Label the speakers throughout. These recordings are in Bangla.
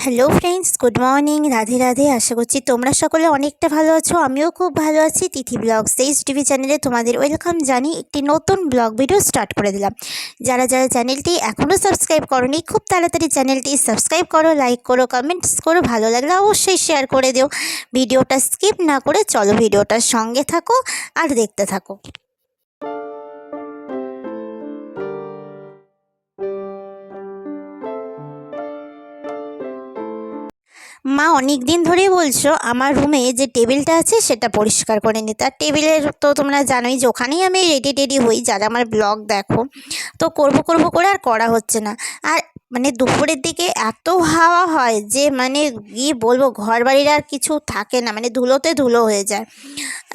Speaker 1: Hello friends, good morning. Radhe Radhe. আশা করছি তোমরা সকলে অনেকটা ভালো আছো। আমিও খুব ভালো আছি। তিথি ব্লগস টিভি চ্যানেলে তোমাদের ওয়েলকাম জানি। একটি নতুন ব্লগ ভিডিও স্টার্ট করে দিলাম। যারা যারা চ্যানেলটি এখনও সাবস্ক্রাইব করোনি, খুব তাড়াতাড়ি চ্যানেলটি সাবস্ক্রাইব করো, লাইক করো, কমেন্টস করো। ভালো লাগলে অবশ্যই শেয়ার করে দিও। ভিডিওটা স্কিপ না করে চলো ভিডিওটার সঙ্গে থাকো আর দেখতে থাকো। মা অনেক দিন ধরেই বলছো আমার রুমে যে টেবিলটা আছে সেটা পরিষ্কার করে নিতে। আর টেবিলের তো তোমরা জানোই যে ওখানেই আমি রেডি হই, যারা আমার ব্লগ দেখো। তো করব করে আর করা হচ্ছে না। আর মানে দুপুরের দিকে এত হাওয়া হয় যে মানে কি বলবো, ঘর বাড়ির আর কিছু থাকে না, মানে ধুলোতে ধুলো হয়ে যায়।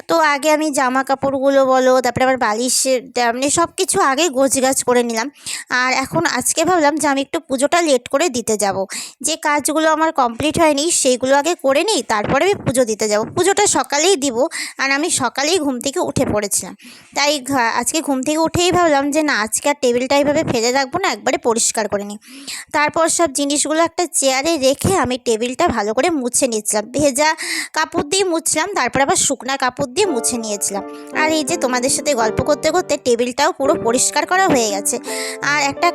Speaker 1: তো আগে আমি জামা কাপড়গুলো বলো, তারপরে আবার বালিশের মানে সব কিছু আগে গোছগাছ করে নিলাম। আর এখন আজকে ভাবলাম যে আমি একটু পুজোটা লেট করে দিতে যাব। যে কাজগুলো আমার কমপ্লিট হয়নি সেইগুলো আগে করে নিই, তারপরে আমি পুজো দিতে যাব। পুজোটা সকালেই দিব। আর আমি সকালেই ঘুম থেকে উঠে পড়েছিলাম। তাই আজকে ঘুম থেকে উঠেই ভাবলাম যে না, আজকে আর টেবিলটা এইভাবে ফেলে রাখবো না, একবারে পরিষ্কার করে নিই। তারপর সব জিনিসগুলো একটা চেয়ারে রেখে আমি টেবিলটা ভালো করে মুছে নিচ্ছিলাম। ভেজা কাপড় দিয়ে মুছলাম, তারপর আবার শুকনা কাপড় দিয়ে মুছে নিয়েছিলাম। আর এই যে তোমাদের সাথে গল্প করতে করতে টেবিলটাও পুরো পরিষ্কার করা হয়ে গেছে। আর একটা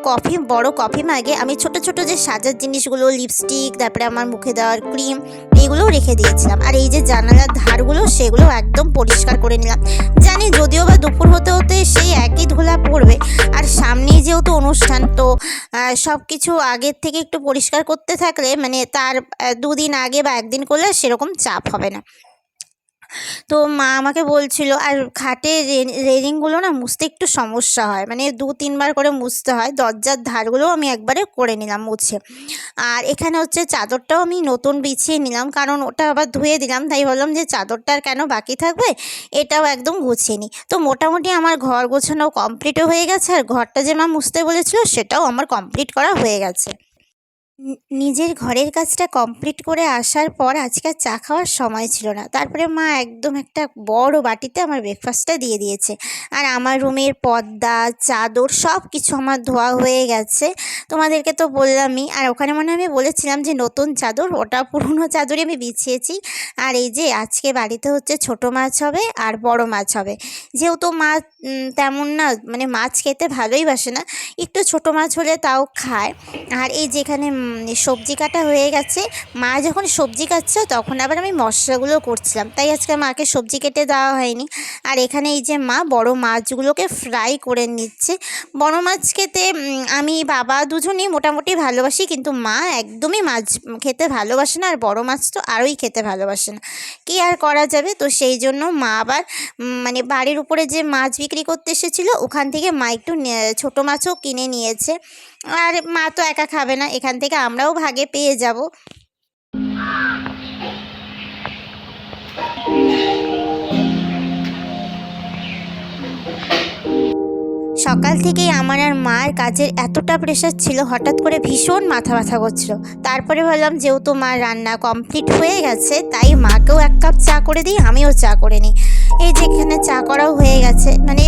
Speaker 1: বড় কফি মাগে আমি ছোট ছোট যে সাজার জিনিসগুলো, লিপস্টিক, তারপরে আমার মুখে দেওয়ার ক্রিম, এগুলোও রেখে দিয়েছিলাম। আর এই যে জানালার ধারগুলো, সেগুলো একদম পরিষ্কার করে নিলাম। জানি যদিও বা দুপুর হতে হতে সেই একই ধুলা পড়বে। আর সামনেই যেহেতু অনুষ্ঠান, তো সব কিছু আগের থেকে একটু পরিষ্কার করতে থাকলে মানে তার দুদিন আগে বা একদিন করলে সেরকম চাপ হবে না। তো মা আমাকে বলছিল, আর খাটের রেলিংগুলো না মুছতে একটু সমস্যা হয়, মানে 2-3 বার করে মুছতে হয়। দরজার ধারগুলোও আমি একবারে করে নিলাম মুছে। আর এখানে হচ্ছে চাদরটাও আমি নতুন বিছিয়ে নিলাম, কারণ ওটা আবার ধুয়ে দিলাম। তাই ভাবলাম যে চাদরটা আর কেন বাকি থাকবে, এটাও একদম গুছিয়ে নিই। তো মোটামুটি আমার ঘর গোছানো কমপ্লিটও হয়ে গেছে। আর ঘরটা যে মা মুছতে বলেছিল সেটাও আমার কমপ্লিট করা হয়ে গেছে। নিজের ঘরের কাজটা কমপ্লিট করে আসার পর আজকে আর চা খাওয়ার সময় ছিল না। তারপরে মা একদম একটা বড় বাটিতে আমার ব্রেকফাস্টটা দিয়ে দিয়েছে। আর আমার রুমের পর্দা, চাদর সব কিছু আমার ধোয়া হয়ে গেছে। তোমাদেরকে তো বললামই। আর ওখানে মনে হয় আমি বলেছিলাম যে নতুন চাদর, ওটা পুরনো চাদরই আমি বিছিয়েছি। আর এই যে আজকে বাড়িতে হচ্ছে ছোট মাছ হবে আর বড় মাছ হবে। যেহেতু মাছ তেমন না, মানে মাছ খেতে ভালোই বাসে না, একটু ছোট মাছ হলে তাও খায়। আর এই যেখানে সবজি কাটা হয়ে গেছে। মা যখন সবজি কাটছে তখন আবার আমি মশলাগুলো করছিলাম, তাই আজকে মাকে সবজি কেটে দেওয়া হয়নি। আর এখানে এই যে মা বড় মাছগুলোকে ফ্রাই করে নিচ্ছে। বড় মাছ খেতে আমি বাবা দুজনেই মোটামুটি ভালোবাসি, কিন্তু মা একদমই মাছ খেতে ভালোবাসে না। আর বড় মাছ তো আরোই খেতে ভালোবাসে না। কী আর করা যাবে। তো সেই জন্য মা আবার মানে বাড়ির উপরে যে মাছ বিক্রি করতে এসেছিলো, ওখান থেকে মা একটু ছোটো মাছও কিনে নিয়েছে। আর মা তো একা খাবে না, এখান থেকে আমরাও ভাগে পেয়ে যাব। সকাল থেকেই আমার আর মার কাজের এতটা প্রেশার ছিল, হঠাৎ করে ভীষণ মাথা ব্যথা করছিল। তারপরে ভাবলাম যেহেতু মার রান্না কমপ্লিট হয়ে গেছে, তাই মাকেও 1 কাপ চা করে দিই, আমিও চা করে নিই। এই যে এখানে চা করাও হয়ে গেছে। মানে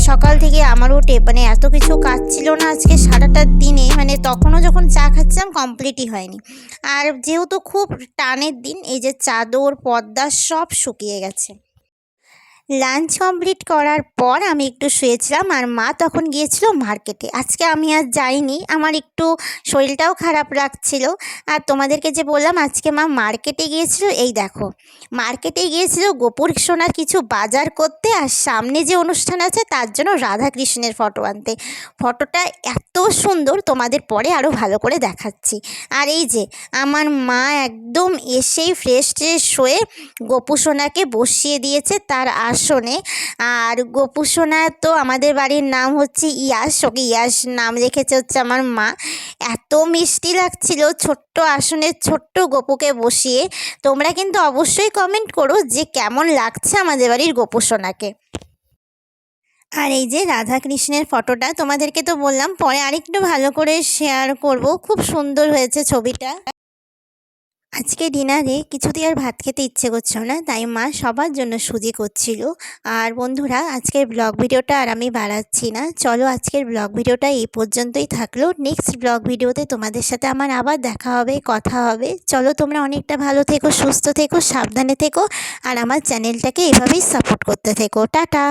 Speaker 1: সকাল থেকে আমারও মানে এত কিছু কাজ ছিল না আজকে সারাটা দিনে, মানে তখনও যখন চা খাচ্ছিলাম কমপ্লিটই হয়নি। আর যেহেতু খুব টানের দিন, এই যে চাদর পর্দা সব শুকিয়ে গেছে। লাঞ্চ কমপ্লিট করার পর আমি একটু শুয়েছিলাম। আর মা তখন গিয়েছিল মার্কেটে। আজকে আমি আর যাইনি, আমার একটু শরীরটাও খারাপ লাগছিল। আর তোমাদেরকে যে বললাম আজকে মা মার্কেটে গিয়েছিল, এই দেখো মার্কেটে গিয়েছিল গোপুর সোনার কিছু বাজার করতে, আর সামনে যে অনুষ্ঠান আছে তার জন্য রাধাকৃষ্ণের ফটো আনতে। ফটোটা এত সুন্দর, তোমাদের পরে আরও ভালো করে দেখাচ্ছি। আর এই যে আমার মা একদম এসেই ফ্রেশ হয়ে গোপু সোনাকে বসিয়ে দিয়েছে তার আসনে। আর গোপু সোনা তো আমাদের বাড়ির নাম হচ্ছে ইয়াস, ওকে ইয়াস নাম রেখেছে হচ্ছে আমার মা। এত মিষ্টি লাগছিল ছোট্ট আসনে ছোট্ট গোপুকে বসিয়ে। তোমরা কিন্তু অবশ্যই কমেন্ট করো যে কেমন লাগছে আমাদের বাড়ির গোপু সোনাকে। আর এই যে রাধাকৃষ্ণের ফটোটা তোমাদেরকে তো বললাম পরে আরেকটু ভালো করে শেয়ার করব, খুব সুন্দর হয়েছে ছবিটা। আজকে ডিনারে কিছুতেই আর ভাত খেতে ইচ্ছে করছিল না, তাই মা সবার জন্য সুজি করছিল। আর বন্ধুরা, আজকের ব্লগ ভিডিওটা আর আমি বাড়াচ্ছি না, চলো আজকের ব্লগ ভিডিওটা এই পর্যন্তই থাকলো। নেক্সট ব্লগ ভিডিওতে তোমাদের সাথে আমার আবার দেখা হবে, কথা হবে। চলো তোমরা অনেকটা ভালো থেকো, সুস্থ থেকো, সাবধানে থেকো, আর আমার চ্যানেলটাকে এভাবেই সাপোর্ট করতে থেকো। টাটা।